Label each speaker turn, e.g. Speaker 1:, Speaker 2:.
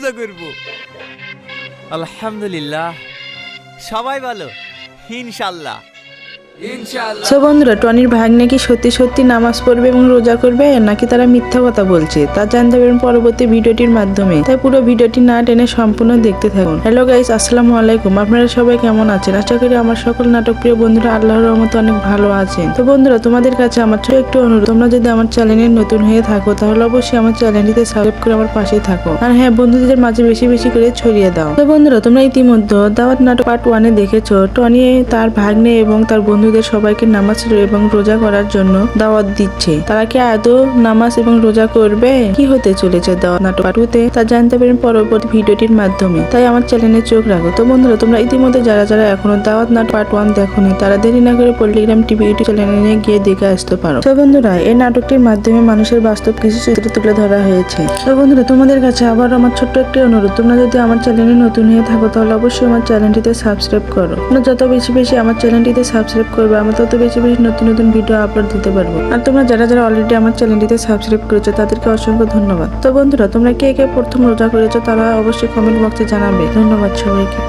Speaker 1: রোজা করব। আলহামদুলিল্লাহ, সবাই ভালো, ইনশাল্লাহ।
Speaker 2: সো বন্ধুরা, টনির ভাগ্নে কি সত্যি সত্যি নামাজ পড়বে এবং রোজা করবে নাকি তারা মিথ্যা কথা বলছে তা জানতে পারবেন পরবর্তী ভিডিওটির মাধ্যমে। তাই পুরো ভিডিওটি না টেনে সম্পূর্ণ দেখতে থাকুন। হ্যালো গাইস, আসসালামু আলাইকুম। আপনারা সবাই কেমন আছেন? আশা করি আমার সকল নাটক প্রিয় বন্ধুরা আল্লাহর রহমতে অনেক ভালো আছেন। তো বন্ধুরা, তোমাদের কাছে আমার ছোট একটু অনুরোধ, তোমরা যদি আমার চ্যানেলে নতুন হয়ে থাকো তাহলে অবশ্যই আমার চ্যানেলটিতে সাবস্ক্রাইব করে আমার পাশে থাকো, আর হ্যাঁ, বন্ধুদের মাঝে বেশি বেশি করে ছড়িয়ে দাও। তো বন্ধুরা, তোমরা ইতিমধ্যে দাওয়াত নাটক পার্ট 1-এ দেখেছো টনি তার ভাগ্নে এবং তার বন্ধুদের সবাইকে নামাজ এবং রোজা করার জন্য দাওয়াত দিচ্ছে। তারা কি আদৌ নামাজ এবং রোজা করবে? কি হতে চলেছে দাওয়াত নাটক পার্ট 2-তে তা জানতে পারেন পরবর্তী ভিডিওটির মাধ্যমে। তাই আমার চ্যানেলে চোখ রাখো। তো বন্ধুরা, তোমরা ইতিমধ্যে যারা যারা এখনো দাওয়াত নাটক পার্ট 1 দেখোনি তারা দেরি না করে পল্লিগ্রাম টিভি ইউটিউব চ্যানেলে গিয়ে দেখে আসতে পারো। তো বন্ধুরা, এই নাটকটির মাধ্যমে মানুষের বাস্তব কিছু চিত্র তুলে ধরা হয়েছে। তো বন্ধুরা, তোমাদের কাছে আবার আমার ছোট্ট একটি অনুরোধ, তোমরা যদি আমার চ্যানেলে নতুন হয়ে থাকো তাহলে অবশ্যই আমার চ্যানেলটিতে সাবস্ক্রাইব করো। তোমরা যত বেশি বেশি আমার চ্যানেলটিতে সাবস্ক্রাইব করবে, আমি তত বেশি বেশি নতুন নতুন ভিডিও আপলোড দিতে পারবো। আর তোমরা যারা যারা অলরেডি আমার চ্যানেলটিতে সাবস্ক্রাইব করেছো তাদেরকে অসংখ্য ধন্যবাদ। তো বন্ধুরা, তোমরা কে কে প্রথম রোজা করেছো তারা অবশ্যই কমেন্ট বক্সে জানাবে। ধন্যবাদ সবাইকে।